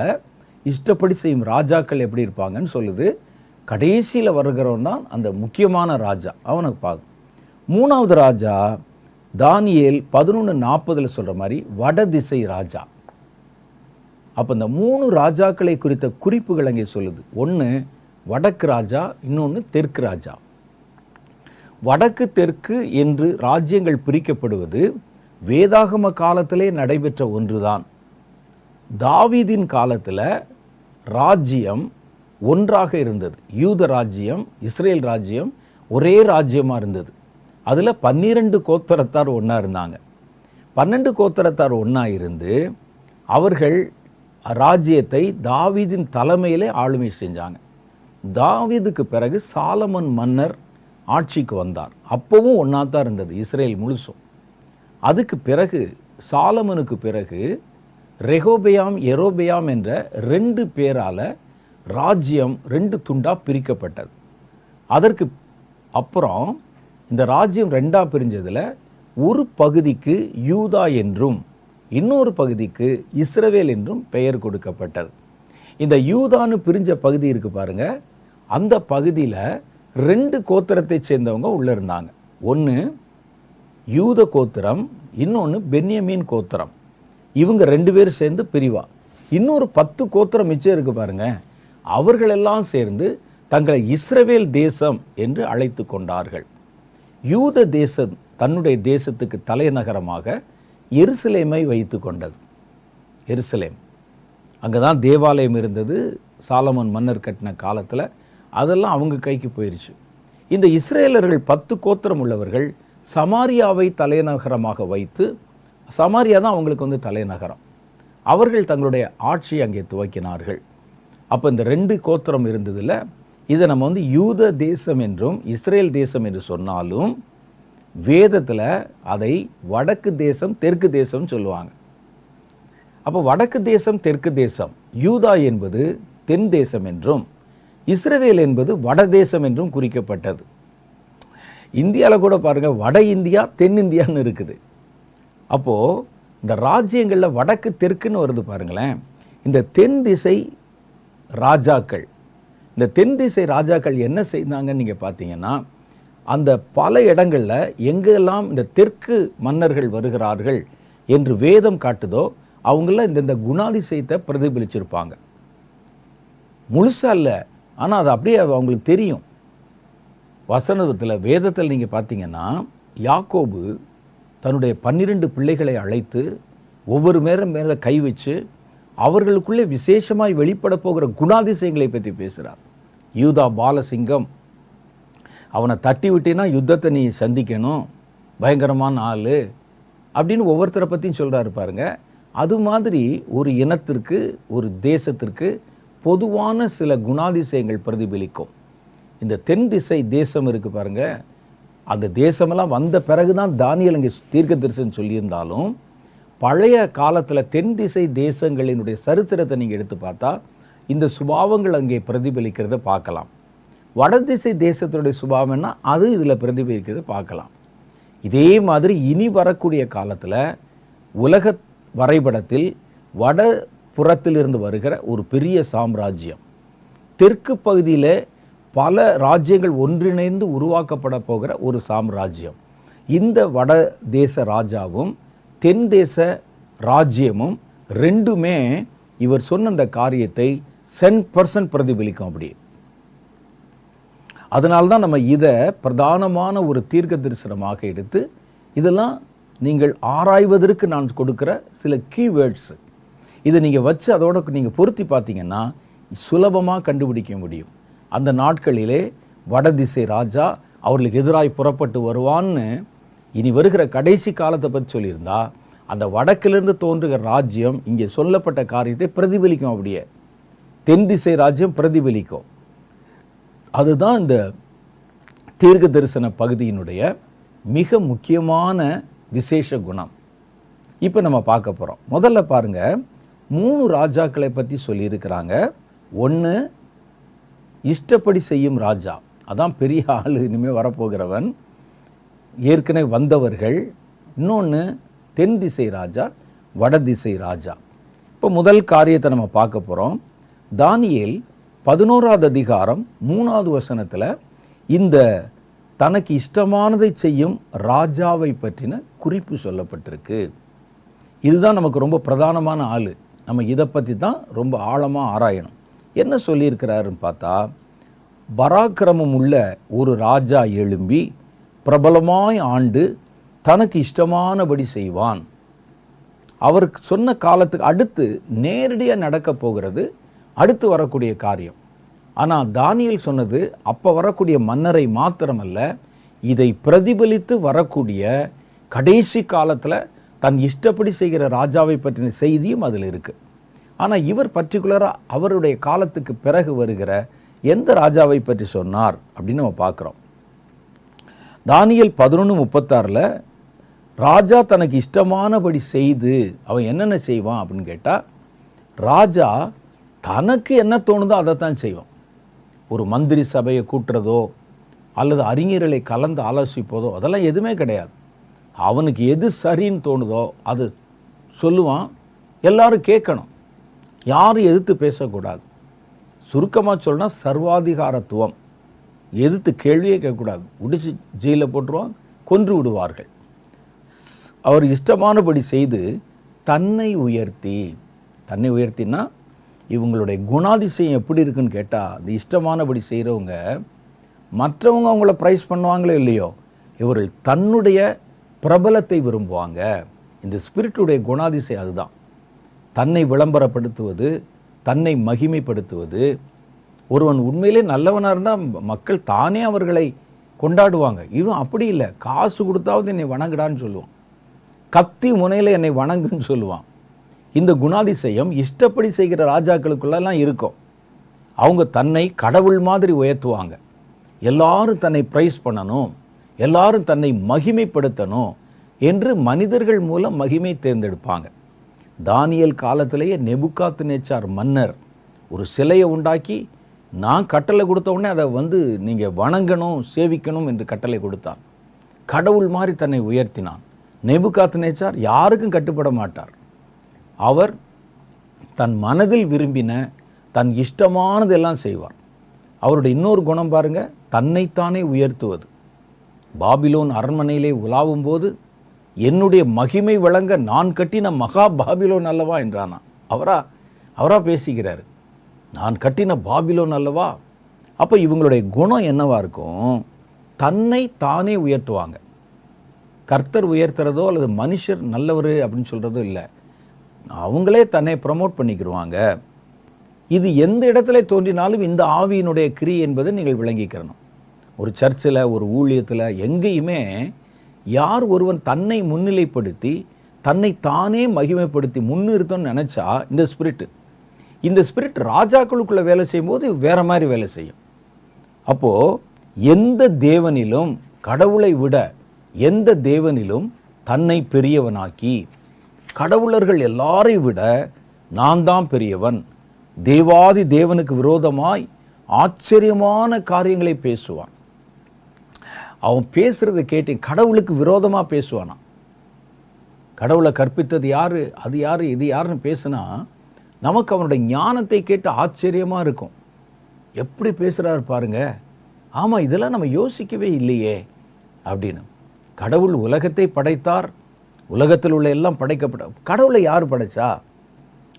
இஷ்டப்படி செய்யும் ராஜாக்கள் எப்படி இருப்பாங்கன்னு சொல்லுது. கடைசியில் வருகிறவன் தான் அந்த முக்கியமான ராஜா, அவனுக்கு பார்க்கும். 3வது ராஜா தானியேல் 11:40 சொல்கிற மாதிரி வடதிசை ராஜா. அப்போ இந்த 3 ராஜாக்களை குறித்த குறிப்புகள் அங்கே சொல்லுது. ஒன்று வடக்கு ராஜா, இன்னொன்று தெற்கு ராஜா. வடக்கு தெற்கு என்று ராஜ்யங்கள் பிரிக்கப்படுவது வேதாகம காலத்திலே நடைபெற்ற ஒன்றுதான். தாவீதின் காலத்தில் ராஜ்யம் ஒன்றாக இருந்தது. யூத ராஜ்யம், இஸ்ரேல் ராஜ்யம் ஒரே ராஜ்யமாக இருந்தது. அதில் 12 கோத்திரத்தார் ஒன்றா இருந்தாங்க. 12 கோத்திரத்தார் ஒன்றா இருந்து அவர்கள் ராஜ்யத்தை தாவீதின் தலைமையிலே ஆளுமை செஞ்சாங்க. தாவீதுக்கு பிறகு சாலமன் மன்னர் ஆட்சிக்கு வந்தார். அப்போவும் ஒன்றா தான் இருந்தது இஸ்ரேல் முழுசும். அதுக்கு பிறகு சாலமனுக்கு பிறகு ரெகோபெயாம், எரோபெயாம் என்ற 2 பேரால் ராஜ்யம் 2 துண்டாக பிரிக்கப்பட்டது. அதற்கு அப்புறம் இந்த ராஜ்யம் 2ஆக பிரிஞ்சதில் ஒரு பகுதிக்கு யூதா என்றும் இன்னொரு பகுதிக்கு இஸ்ரவேல் என்றும் பெயர் கொடுக்கப்பட்டது. இந்த யூதான்னு பிரிஞ்ச பகுதி இருக்குது பாருங்க, அந்த பகுதியில் 2 கோத்திரத்தை சேர்ந்தவங்க உள்ளே இருந்தாங்க. ஒன்று யூத கோத்திரம், இன்னொன்று பென்யமீன் கோத்திரம். இவங்க 2 பேர் சேர்ந்து பிரிவா. இன்னொரு 10 கோத்திரம் மிச்சம் இருக்கு பாருங்க, அவர்களெல்லாம் சேர்ந்து தங்களை இஸ்ரவேல் தேசம் என்று அழைத்து கொண்டார்கள். யூத தேசம் தன்னுடைய தேசத்துக்கு தலைநகரமாக எருசலேமை வைத்து கொண்டது. எருசலேம், அங்கே தான் தேவாலயம் இருந்தது. சாலமன் மன்னர் கட்டின காலத்தில் அதெல்லாம் அவங்க கைக்கு போயிடுச்சு. இந்த இஸ்ரேலர்கள் 10 கோத்திரம் உள்ளவர்கள் சமாரியாவை தலைநகரமாக வைத்து, சமாரியா தான் அவங்களுக்கு தலைநகரம், அவர்கள் தங்களுடைய ஆட்சியை அங்கே துவக்கினார்கள். அப்போ இந்த 2 கோத்திரம் இருந்ததில் இதை நம்ம யூத தேசம் என்றும் இஸ்ரேல் தேசம் என்று சொன்னாலும் வேதத்தில் அதை வடக்கு தேசம் தெற்கு தேசம் சொல்லுவாங்க. அப்போ வடக்கு தேசம் தெற்கு தேசம், யூதா என்பது தென் தேசம் என்றும் இஸ்ரவேல் என்பது வட தேசம் என்றும் குறிக்கப்பட்டது. இந்தியாவில் கூட பாருங்கள், வட இந்தியா தென்னிந்தியான்னு இருக்குது. அப்போது இந்த ராஜ்யங்களில் வடக்கு தெற்குன்னு வருது பாருங்களேன். இந்த தென் திசை ராஜாக்கள், இந்த தென் திசை ராஜாக்கள் என்ன செய்தாங்கன்னு நீங்கள் பார்த்தீங்கன்னா, அந்த பல இடங்களில் எங்கெல்லாம் இந்த தெற்கு மன்னர்கள் வருகிறார்கள் என்று வேதம் காட்டுதோ அவங்கள இந்த குணாதிசயத்தை பிரதிபலிச்சிருப்பாங்க. முழுசா இல்லை, ஆனால் அது அப்படியே அவங்களுக்கு தெரியும். வசனத்தில் வேதத்தில் நீங்கள் பார்த்தீங்கன்னா, யாக்கோபு தன்னுடைய 12 பிள்ளைகளை அழைத்து ஒவ்வொரு மேலே கை வச்சு அவர்களுக்குள்ளே விசேஷமாய் வெளிப்பட போகிற குணாதிசயங்களை பற்றி பேசுகிறார். யூதா பாலசிங்கம், அவனை தட்டி விட்டேன்னா யுத்தத்தை நீ சந்திக்கணும், பயங்கரமான ஆள் அப்படின்னு ஒவ்வொருத்தரை பற்றியும் சொல்கிறாரு பாருங்க. அது மாதிரி ஒரு இனத்திற்கு, ஒரு தேசத்திற்கு பொதுவான சில குணாதிசயங்கள் பிரதிபலிக்கும். இந்த தென் திசை தேசம் இருக்குது பாருங்க, அந்த தேசமெல்லாம் வந்த பிறகு தான் தானியேல் இங்கே தீர்க்க தரிசனம் சொல்லியிருந்தாலும், பழைய காலத்தில் தென் திசை தேசங்களினுடைய சரித்திரத்தை நீங்கள் எடுத்து பார்த்தா இந்த சுபாவங்கள் அங்கே பிரதிபலிக்கிறத பார்க்கலாம். வடதிசை தேசத்துடைய சுபாவம்னா அது இதில் பிரதிபலிக்கிறத பார்க்கலாம். இதே மாதிரி இனி வரக்கூடிய காலத்தில் உலக வரைபடத்தில் வட புறத்திலிருந்து வருகிற ஒரு பெரிய சாம்ராஜ்யம், தெற்கு பகுதியில் பல ராஜ்யங்கள் ஒன்றிணைந்து உருவாக்கப்பட போகிற ஒரு சாம்ராஜ்யம். இந்த வட தேச ராஜாவும் தென் தேச ராஜ்யமும் ரெண்டுமே இவர் சொன்ன அந்த காரியத்தை 100% பிரதிபலிக்கும். அப்படி அதனால்தான் நம்ம இதை பிரதானமான ஒரு தீர்க்க தரிசனமாக எடுத்து, இதெல்லாம் நீங்கள் ஆராய்வதற்கு நான் கொடுக்குற சில கீவேர்ட்ஸ், இதை நீங்கள் வச்சு அதோட நீங்கள் பொருத்தி பார்த்தீங்கன்னா சுலபமாக கண்டுபிடிக்க முடியும். அந்த நாட்களிலே வடதிசை ராஜா அவர்களுக்கு எதிராய் புறப்பட்டு வருவான்னு இனி வருகிற கடைசி காலத்தை பற்றி சொல்லியிருந்தா, அந்த வடக்கிலிருந்து தோன்றுகிற ராஜ்யம் இங்கே சொல்லப்பட்ட காரியத்தை பிரதிபலிக்கும். அப்படியே தென் திசை ராஜ்யம் பிரதிபலிக்கும். அதுதான் இந்த தீர்க்க தரிசன பகுதியினுடைய மிக முக்கியமான விசேஷ குணம். இப்போ நம்ம பார்க்க போகிறோம். முதல்ல பாருங்க, 3 ராஜாக்களை பற்றி சொல்லியிருக்கிறாங்க. ஒன்று இஷ்டப்படி செய்யும் ராஜா, அதான் பெரிய ஆள், இனிமேல் வரப்போகிறவன். ஏற்கனவே வந்தவர்கள், இன்னொன்று தென் திசை ராஜா, வடதிசை ராஜா. இப்போ முதல் காரியத்தை நம்ம பார்க்க போகிறோம். தானியேல் 11வது அதிகாரம் 3வது வசனத்தில் இந்த தனக்கு இஷ்டமானதை செய்யும் ராஜாவை பற்றின குறிப்பு சொல்லப்பட்டிருக்கு. இதுதான் நமக்கு ரொம்ப பிரதானமான ஆள். நம்ம இதை பற்றி தான் ரொம்ப ஆழமாக ஆராயணும். என்ன சொல்லியிருக்கிறாருன்னு பார்த்தா, பராக்கிரமம் உள்ள ஒரு ராஜா எழும்பி பிரபலமாய் ஆண்டு தனக்கு இஷ்டமானபடி செய்வான். அவருக்கு சொன்ன காலத்துக்கு அடுத்து நேரடியாக நடக்க போகிறது அடுத்து வரக்கூடிய காரியம். ஆனால் தானியேல் சொன்னது அப்போ வரக்கூடிய மன்னரை மாத்திரமல்ல, இதை பிரதிபலித்து வரக்கூடிய கடைசி காலத்தில் தன் இஷ்டப்படி செய்கிற ராஜாவை பற்றின செய்தியும் அதில் இருக்குது. ஆனால் இவர் பர்டிகுலராக அவருடைய காலத்துக்கு பிறகு வருகிற எந்த ராஜாவை பற்றி சொன்னார் அப்படின்னு நம்ம பார்க்குறோம். தானியேல் 11:36 ராஜா தனக்கு இஷ்டமானபடி செய்து அவன் என்னென்ன செய்வான் அப்படின்னு கேட்டால், ராஜா தனக்கு என்ன தோணுதோ அதை தான் செய்வான். ஒரு மந்திரி சபையை கூட்டுறதோ அல்லது அறிஞர்களை கலந்து ஆலோசிப்பதோ அதெல்லாம் எதுவுமே கிடையாது. அவனுக்கு எது சரின்னு தோணுதோ அது சொல்லுவான். எல்லாரும் கேட்கணும், யாரும் எதிர்த்து பேசக்கூடாது. சுருக்கமாக சொல்லணும்னா சர்வாதிகாரத்துவம். எதிர்த்து கேள்வியே கேட்கக்கூடாது. உடிச்சு ஜெயிலில் போட்டுருவான், கொன்று விடுவார்கள். அவர் இஷ்டமானபடி செய்து தன்னை உயர்த்தினா இவங்களுடைய குணாதிசயம் எப்படி இருக்குன்னு கேட்டால், அந்த இஷ்டமானபடி செய்கிறவங்க மற்றவங்க அவங்கள ப்ரைஸ் பண்ணுவாங்களோ இல்லையோ, இவர்கள் தன்னுடைய பிரபலத்தை விரும்புவாங்க. இந்த ஸ்பிரிட்டுடைய குணாதிசயம் அதுதான். தன்னை விளம்பரப்படுத்துவது, தன்னை மகிமைப்படுத்துவது. ஒருவன் உண்மையிலே நல்லவனாக இருந்தால் மக்கள் தானே அவர்களை கொண்டாடுவாங்க. இவன் அப்படி இல்லை, காசு கொடுத்தாவது என்னை வணங்குடான்னு சொல்லுவான், கத்தி முனையில் என்னை வணங்குன்னு சொல்லுவான். இந்த குணாதிசயம் இஷ்டப்படி செய்கிற ராஜாக்களுக்குள்ளெல்லாம் இருக்கும். அவங்க தன்னை கடவுள் மாதிரி உயர்த்துவாங்க. எல்லாரும் தன்னை ப்ரைஸ் பண்ணணும், எல்லாரும் தன்னை மகிமைப்படுத்தணும் என்று மனிதர்கள் மூலம் மகிமை தேர்ந்தெடுப்பாங்க. தானியேல் காலத்திலேயே நேபுகாத்நேச்சார் மன்னர் ஒரு சிலையை உண்டாக்கி, நான் கட்டளை கொடுத்த உடனே அதை நீங்கள் வணங்கணும், சேவிக்கணும் என்று கட்டளை கொடுத்தான். கடவுள் மாதிரி தன்னை உயர்த்தினான். நேபுகாத்நேச்சார் யாருக்கும் கட்டுப்பட மாட்டார். அவர் தன் மனதில் விரும்பின தன் இஷ்டமானதெல்லாம் செய்வார். அவருடைய இன்னொரு குணம் பாருங்க, தன்னைத்தானே உயர்த்துவது. பாபிலோன் அரண்மனையிலே உலாவும் போது, என்னுடைய மகிமை விளங்க நான் கட்டின மகா பாபிலோன் அல்லவா என்றானா. அவரா பேசிக்கிறாரு, நான் கட்டின பாபிலோன் அல்லவா. அப்போ இவங்களுடைய குணம் என்னவா இருக்கும்? தன்னை தானே உயர்த்துவாங்க. கர்த்தர் உயர்த்துறதோ அல்லது மனுஷர் நல்லவர் அப்படின்னு சொல்கிறதோ இல்லை, அவங்களே தன்னை ப்ரமோட் பண்ணிக்கிடுவாங்க. இது எந்த இடத்துல தோன்றினாலும் இந்த ஆவியினுடைய கிரியை என்பதை நீங்கள் விளங்கிக்கிறணும். ஒரு சர்ச்சில், ஒரு ஊழியத்தில், எங்கேயுமே யார் ஒருவன் தன்னை முன்னிலைப்படுத்தி தன்னை தானே மகிமைப்படுத்தி முன்னிறுத்தணும்னு நினச்சா, இந்த ஸ்பிரிட் ராஜாக்களுக்குள்ளே வேலை செய்யும்போது வேற மாதிரி வேலை செய்யும். அப்போது எந்த தேவனிலும், கடவுளை விட எந்த தேவனிலும் தன்னை பெரியவனாக்கி, கடவுளர்கள் எல்லாரையும் விட நான் தான் பெரியவன், தேவாதி தேவனுக்கு விரோதமாய் ஆச்சரியமான காரியங்களை பேசுவான். அவன் பேசுறதை கேட்டு கடவுளுக்கு விரோதமாக பேசுவானா. கடவுளை கற்பித்தது யாரு, அது யாரு, இது யாருன்னு பேசுனா நமக்கு அவனுடைய ஞானத்தை கேட்டு ஆச்சரியமாக இருக்கும். எப்படி பேசுகிறாரு பாருங்க, ஆமாம் இதெல்லாம் நம்ம யோசிக்கவே இல்லையே அப்படின்னு. கடவுள் உலகத்தை படைத்தார், உலகத்தில் உள்ள எல்லாம் படைக்கப்பட்ட கடவுளை யார் படைச்சா?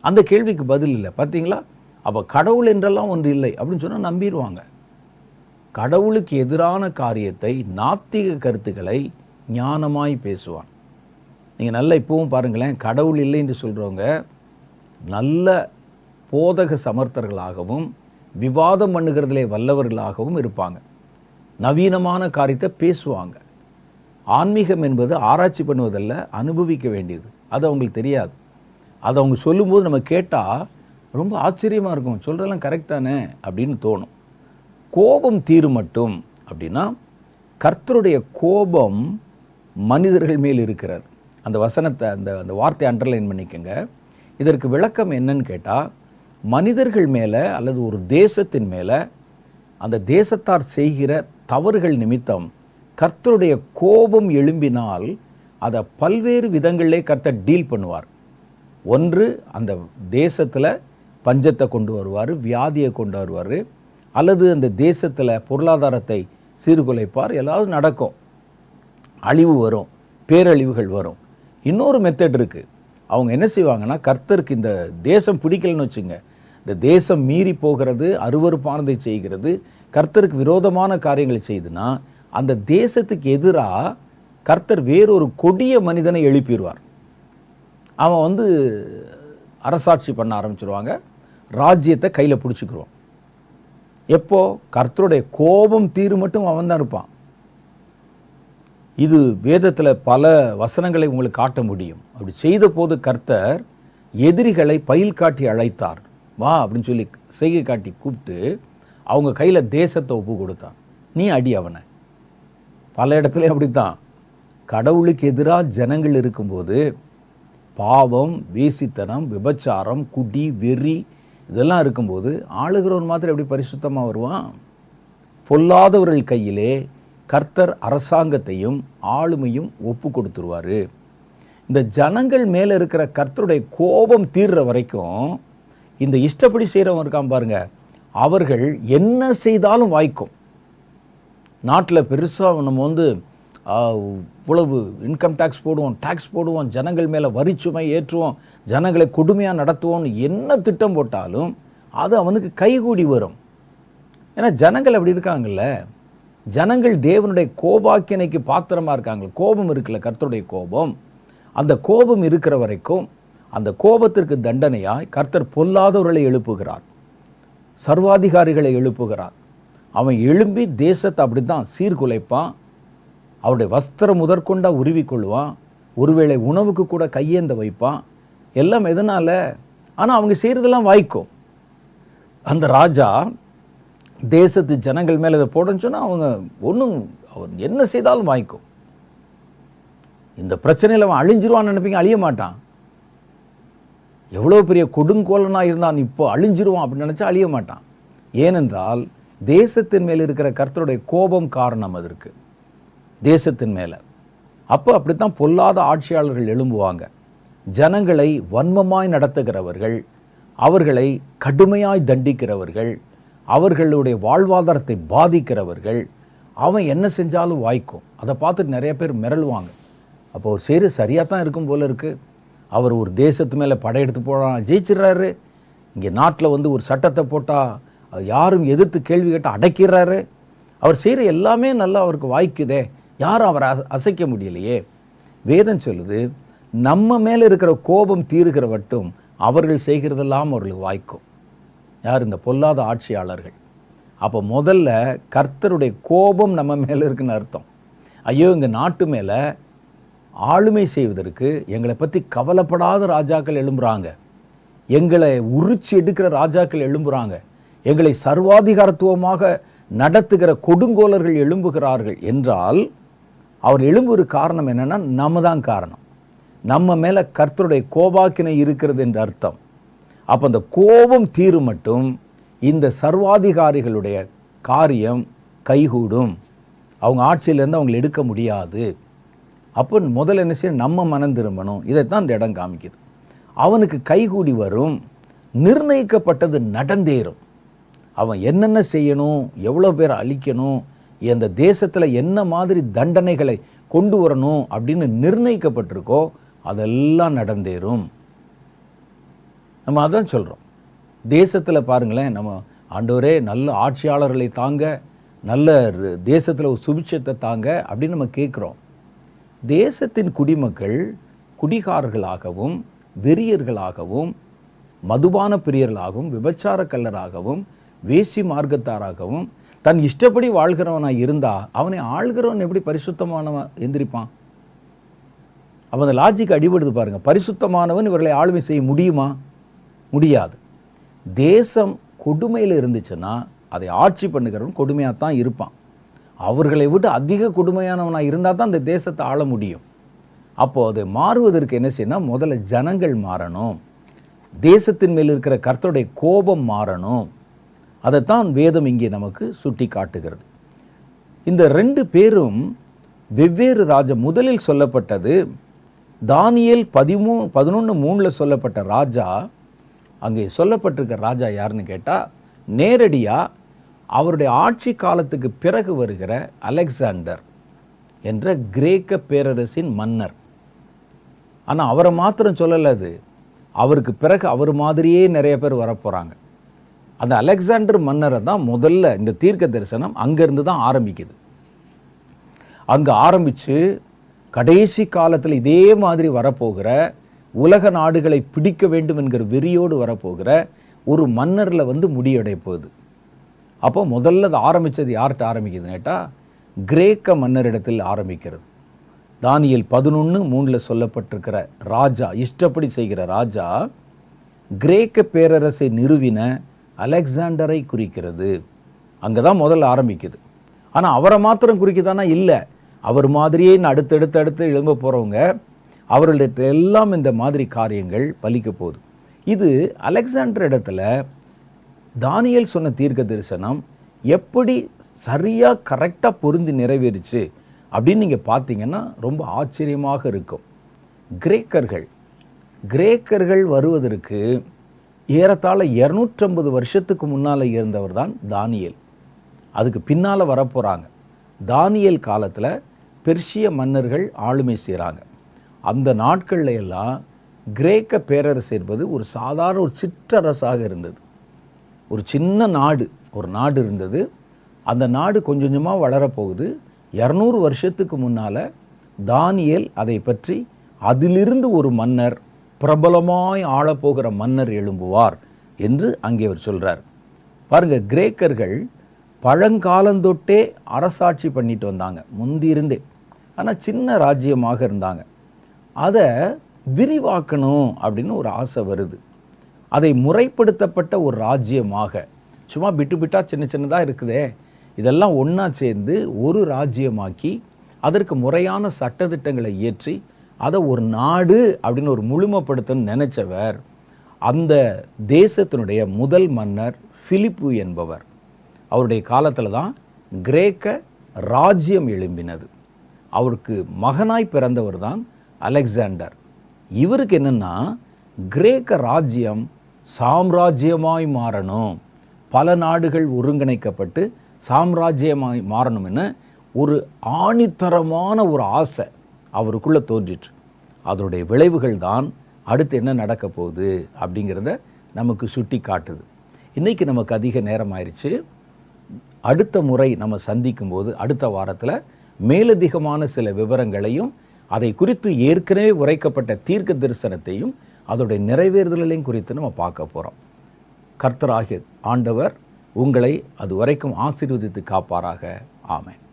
அந்த கேள்விக்கு பதில் இல்லை. பார்த்தீங்களா? அப்போ கடவுள் என்றெல்லாம் ஒன்று இல்லை அப்படின்னு சொன்னால் நம்பிடுவாங்க. கடவுளுக்கு எதிரான காரியத்தை, நாத்திக கருத்துக்களை ஞானமாய் பேசுவான். நீங்கள் நல்லா இப்பவும் பாருங்களேன், கடவுள் இல்லை என்று சொல்கிறவங்க நல்ல போதக சமர்த்தர்களாகவும் விவாதம் பண்ணுகிறதிலே வல்லவர்களாகவும் இருப்பாங்க. நவீனமான காரியத்தை பேசுவாங்க. ஆன்மீகம் என்பது ஆராய்ச்சி பண்ணுவதல்ல, அனுபவிக்க வேண்டியது. அது அவங்களுக்கு தெரியாது. அதை அவங்க சொல்லும்போது நம்ம கேட்டால் ரொம்ப ஆச்சரியமாக இருக்கும், சொல்கிறதெல்லாம் கரெக்ட் தானே அப்படின்னு தோணும். கோபம் தீரும் மட்டும் அப்படின்னா, கர்த்தருடைய கோபம் மனிதர்கள் மேல் இருக்கிறது. அந்த வசனத்தை, அந்த வார்த்தையை அண்டர்லைன் பண்ணிக்கங்க. இதற்கு விளக்கம் என்னன்னு கேட்டால், மனிதர்கள் மேலே அல்லது ஒரு தேசத்தின் மேலே அந்த தேசத்தார் செய்கிற தவறுகள் நிமித்தம் கர்த்தருடைய கோபம் எழும்பினால் அதை பல்வேறு விதங்களிலே கர்த்தர் டீல் பண்ணுவார். ஒன்று, அந்த தேசத்தில் பஞ்சத்தை கொண்டு வருவார், வியாதியை கொண்டு வருவார், அல்லது அந்த தேசத்தில் பொருளாதாரத்தை சீர்குலைப்பார். எல்லாவது நடக்கும், அழிவு வரும், பேரழிவுகள் வரும். இன்னொரு மெத்தட் இருக்குது. அவங்க என்ன செய்வாங்கன்னா, கர்த்தருக்கு இந்த தேசம் பிடிக்கலன்னு வச்சுங்க, இந்த தேசம் மீறி போகிறது, அருவருப்பானதை செய்கிறது, கர்த்தருக்கு விரோதமான காரியங்களை செய்துன்னா அந்த தேசத்துக்கு எதிராக கர்த்தர் வேறொரு கொடிய மனிதனை எழுப்பிடுவார். அவன் அரசாட்சி பண்ண ஆரம்பிச்சிருவாங்க, ராஜ்யத்தை கையில் பிடிச்சிக்கிருவான். எப்போ? கர்த்தருடைய கோபம் தீரு மட்டும் அவன் தான் இருப்பான். இது வேதத்தில் பல வசனங்களை உங்களுக்கு காட்ட முடியும். அப்படி செய்த போது கர்த்தர் எதிரிகளை பயில் காட்டி அழைத்தார். வா அப்படின்னு சொல்லி செய்கை காட்டி கூப்பிட்டு அவங்க கையில் தேசத்தை ஒப்பு கொடுத்தான். நீ அடி அவனை. பல இடத்துல அப்படித்தான். கடவுளுக்கு எதிராக ஜனங்கள் இருக்கும்போது பாவம், வேசித்தனம், விபச்சாரம், குடி, வெறி இதெல்லாம் இருக்கும்போது ஆளுகிறவன் மாத்திரம் எப்படி பரிசுத்தமாக வருவான்? பொல்லாதவர்கள் கையிலே கர்த்தர் அரசாங்கத்தையும் ஆளுமையும் ஒப்பு கொடுத்துருவார். இந்த ஜனங்கள் மேலே இருக்கிற கர்த்தருடைய கோபம் தீர்ற வரைக்கும் இந்த இஷ்டப்படி செய்கிறவங்க இருக்கான் பாருங்க, அவர்கள் என்ன செய்தாலும் வாய்க்கும். நாட்டில் பெருசாக நம்ம இவ்வளவு இன்கம் டேக்ஸ் போடுவோம், டேக்ஸ் போடுவோம், ஜனங்கள் மேலே வரிச்சுமை ஏற்றுவோம், ஜனங்களை கொடுமையாக நடத்துவோம்னு என்ன திட்டம் போட்டாலும் அது அவனுக்கு கைகூடி வரும். ஏன்னா ஜனங்கள் அப்படி இருக்காங்கல்ல. ஜனங்கள் தேவனுடைய கோபாக்கினைக்கு பாத்திரமாக இருக்காங்க. கோபம் இருக்குல்ல, கர்த்தருடைய கோபம். அந்த கோபம் இருக்கிற வரைக்கும் அந்த கோபத்திற்கு தண்டனையாய் கர்த்தர் பொல்லாதவர்களை எழுப்புகிறார், சர்வாதிகாரிகளை எழுப்புகிறார். அவன் எழும்பி தேசத்தை அப்படி தான் சீர்குலைப்பான். அவருடைய வஸ்திரம் முதற்கொண்டா உருவிக்கொள்வான். ஒருவேளை உணவுக்கு கூட கையேந்த வைப்பான். எல்லாம் எதனால்? ஆனால் அவங்க செய்கிறதெல்லாம் வாய்க்கும். அந்த ராஜா தேசத்து ஜனங்கள் மேலே இதை போடன்னு சொன்னால் அவங்க அவன் என்ன செய்தாலும் வாய்க்கும். இந்த பிரச்சனையில் அவன் அழிஞ்சிருவான்னு நினைப்பீங்க, அழிய மாட்டான். எவ்வளோ பெரிய கொடுங்கோலனாக இருந்தான், இப்போ அழிஞ்சிருவான் அப்படின்னு நினச்சா அழிய மாட்டான். ஏனென்றால் தேசத்தின் மேல் இருக்கிற கர்த்தருடைய கோபம் காரணம் அதற்கு, தேசத்தின் மேலே. அப்போ அப்படித்தான் பொல்லாத ஆட்சியாளர்கள் எழும்புவாங்க. ஜனங்களை வன்மமாய் நடத்துகிறவர்கள், அவர்களை கடுமையாய் தண்டிக்கிறவர்கள், அவர்களுடைய வாழ்வாதாரத்தை பாதிக்கிறவர்கள், அவன் என்ன செஞ்சாலும் வாய்க்கும். அதை பார்த்துட்டு நிறைய பேர் மிரளுவாங்க. அப்போ ஒரு சரியாக தான் இருக்கும் போல இருக்குது. அவர் ஒரு தேசத்து மேலே படையெடுத்து போகிறான், ஜெயிச்சிடுறாரு. இங்கே நாட்டில் ஒரு சட்டத்தை போட்டால் யாரும் எதிர்த்து கேள்வி கேட்டால் அடக்கிறாரு. அவர் செய்கிற எல்லாமே நல்லா அவருக்கு வாய்க்குதே, யாரும் அவரை அசைக்க முடியலையே. வேதம் சொல்லுது, நம்ம மேலே இருக்கிற கோபம் தீருகிற மட்டும் அவர்கள் செய்கிறதெல்லாம் அவர்களுக்கு வாய்க்கும். யார்? இந்த பொல்லாத ஆட்சியாளர்கள். அப்போ முதல்ல கர்த்தருடைய கோபம் நம்ம மேலே இருக்குன்னு அர்த்தம். ஐயோ, எங்கள் நாட்டு மேலே ஆளுமை செய்வதற்கு எங்களை பற்றி கவலைப்படாத ராஜாக்கள் எழும்புகிறாங்க, எங்களை உரிச்சு எடுக்கிற ராஜாக்கள் எழும்புகிறாங்க, எங்களை சர்வாதிகாரத்துவமாக நடத்துகிற கொடுங்கோலர்கள் எழும்புகிறார்கள் என்றால் அவர் எழும்புகிற காரணம் என்னென்னா நம்ம தான் காரணம். நம்ம மேலே கர்த்தருடைய கோபாக்கினை இருக்கிறது என்று அர்த்தம். அப்போ அந்த கோபம் தீரும் மட்டும் இந்த சர்வாதிகாரிகளுடைய காரியம் கைகூடும். அவங்க ஆட்சியிலேருந்து அவங்களை எடுக்க முடியாது. அப்போ முதல்ல என்ன செய்ய, நம்ம மனம் திரும்பணும். இதைத்தான் இந்த இடம் காமிக்குது. அவனுக்கு கைகூடி வரும், நிர்ணயிக்கப்பட்டது நடந்தேறும். அவன் என்னென்ன செய்யணும், எவ்வளோ பேர் அழிக்கணும், இந்த தேசத்தில் என்ன மாதிரி தண்டனைகளை கொண்டு வரணும் அப்படின்னு நிர்ணயிக்கப்பட்டிருக்கோ அதெல்லாம் நடந்தேறும். நம்ம அதான் சொல்கிறோம். தேசத்தில் பாருங்களேன், நம்ம ஆண்டவரே நல்ல ஆட்சியாளர்களை தாங்க, நல்ல தேசத்தில் ஒரு சுபிட்சத்தை தாங்க அப்படின்னு நம்ம கேட்குறோம். தேசத்தின் குடிமக்கள் குடிகாரர்களாகவும், வெறியர்களாகவும், மதுபான பிரியர்களாகவும், விபச்சார கள்ளராகவும், வேசி மார்க்கத்தாராகவும் தன் இஷ்டப்படி வாழ்கிறவனாக இருந்தால் அவனை ஆள்கிறவன் எப்படி பரிசுத்தமானவன் எந்திரிப்பான்? அப்போ அந்த லாஜிக் அடிபடுது பாருங்கள். பரிசுத்தமானவன் இவர்களை ஆளுமை செய்ய முடியுமா? முடியாது. தேசம் கொடுமையில் இருந்துச்சுன்னா அதை ஆட்சி பண்ணுகிறவன் கொடுமையாக தான் இருப்பான். அவர்களை விட்டு அதிக கொடுமையானவனாக இருந்தால் தான் அந்த தேசத்தை ஆள முடியும். அப்போது அதை மாறுவதற்கு என்ன செய்யணும்? முதல்ல ஜனங்கள் மாறணும், தேசத்தின் மேல் இருக்கிற கர்த்தருடைய கோபம் மாறணும். அதைத்தான் வேதம் இங்கே நமக்கு சுட்டி காட்டுகிறது. இந்த ரெண்டு பேரும் வெவ்வேறு ராஜா. முதலில் சொல்லப்பட்டது தானியேல் 11:3 சொல்லப்பட்ட ராஜா. அங்கே சொல்லப்பட்டிருக்க ராஜா யாருன்னு கேட்டால், நேரடியாக அவருடைய ஆட்சி காலத்துக்கு பிறகு வருகிற அலெக்சாண்டர் என்ற கிரேக்க பேரரசின் மன்னர். ஆனால் அவரை மாத்திரம் சொல்லலை, அது அவருக்கு பிறகு அவர் மாதிரியே நிறைய பேர் வரப்போகிறாங்க. அந்த அலெக்சாண்டர் மன்னரை தான் முதல்ல இந்த தீர்க்க தரிசனம் அங்கேருந்து தான் ஆரம்பிக்குது. அங்கே ஆரம்பித்து கடைசி காலத்தில் இதே மாதிரி வரப்போகிற, உலக நாடுகளை பிடிக்க வேண்டும் என்கிற வெறியோடு வரப்போகிற ஒரு மன்னரில் முடியடைய போகுது. அப்போ முதல்ல அது ஆரம்பித்தது யார்கிட்ட ஆரம்பிக்குதுன்னு கேட்டால், கிரேக்க மன்னரிடத்தில் ஆரம்பிக்கிறது. தானியேல் 11:3 சொல்லப்பட்டிருக்கிற ராஜா, இஷ்டப்படி செய்கிற ராஜா, கிரேக்க பேரரசை நிறுவின அலெக்சாண்டரை குறிக்கிறது. அங்கே தான் முதல்ல ஆரம்பிக்குது. ஆனால் அவரை மாத்திரம் குறிக்குதானா? இல்லை, அவர் மாதிரியே அடுத்தடுத்து எழும்ப போகிறவங்க, அவர்களுக்கு எல்லாம் இந்த மாதிரி காரியங்கள் பலிக்க போகுது. இது அலெக்சாண்டர் இடத்துல தானியேல் சொன்ன தீர்க்க தரிசனம் எப்படி சரியாக கரெக்டாக பொருந்தி நிறைவேறிச்சு அப்படின்னு நீங்கள் பார்த்தீங்கன்னா ரொம்ப ஆச்சரியமாக இருக்கும். கிரேக்கர்கள் வருவதற்கு ஏறத்தாழ 250 வருஷத்துக்கு முன்னால் இருந்தவர் தான் தானியேல். அதுக்கு பின்னால் வரப்போகிறாங்க. தானியேல் காலத்தில் பெர்ஷிய மன்னர்கள் ஆளுமை செய்கிறாங்க. அந்த நாட்களில் எல்லாம் கிரேக்க பேரரசு என்பது ஒரு சாதாரண ஒரு சிற்றரசாக இருந்தது. ஒரு சின்ன நாடு இருந்தது. அந்த நாடு கொஞ்சம் கொஞ்சமாக வளரப்போகுது. 200 வருஷத்துக்கு முன்னால் தானியேல் அதை பற்றி, அதிலிருந்து ஒரு மன்னர், பிரபலமாய் ஆளப்போகிற மன்னர் எழும்புவார் என்று அங்கே அவர் சொல்கிறார். பாருங்கள், கிரேக்கர்கள் பழங்காலந்தொட்டே அரசாட்சி பண்ணிட்டு வந்தாங்க முந்தியிருந்தே. ஆனால் சின்ன ராஜ்யமாக இருந்தாங்க. அதை விரிவாக்கணும் அப்படின்னு ஒரு ஆசை வருது. அதை முறைப்படுத்தப்பட்ட ஒரு ராஜ்யமாக, சும்மா பிட்டாக சின்னதாக இருக்குதே, இதெல்லாம் ஒன்றா சேர்ந்து ஒரு ராஜ்யமாக்கி அதற்கு முறையான சட்டதிட்டங்களை இயற்றி அதை ஒரு நாடு அப்படின்னு ஒரு முழுமைப்படுத்தணும்னு நினைச்சவர் அந்த தேசத்தினுடைய முதல் மன்னர் பிலிப்பு என்பவர். அவருடைய காலத்தில் தான் கிரேக்க ராஜ்யம் எழும்பினது. அவருக்கு மகனாய் பிறந்தவர் தான் அலெக்சாண்டர். இவருக்கு என்னென்னா, கிரேக்க ராஜ்யம் சாம்ராஜ்யமாய் மாறணும், பல நாடுகள் ஒருங்கிணைக்கப்பட்டு சாம்ராஜ்யமாய் மாறணும்னு ஒரு ஆணித்தரமான ஒரு ஆசை அவருக்குள்ளே தோன்றிற்று. அதனுடைய விளைவுகள் தான் அடுத்து என்ன நடக்க போகுது அப்படிங்கிறத நமக்கு சுட்டி காட்டுது. இன்றைக்கி நமக்கு அதிக நேரம் ஆயிடுச்சு. அடுத்த முறை நம்ம சந்திக்கும் போது அடுத்த வாரத்தில் மேலதிகமான சில விவரங்களையும் அதை குறித்து ஏற்கனவே உரைக்கப்பட்ட தீர்க்க தரிசனத்தையும் அதோடைய நிறைவேறுதலையும் குறித்து நம்ம பார்க்க போகிறோம். கர்த்தராகிய ஆண்டவர் உங்களை அது வரைக்கும் ஆசீர்வதித்து காப்பாராக. ஆமென்.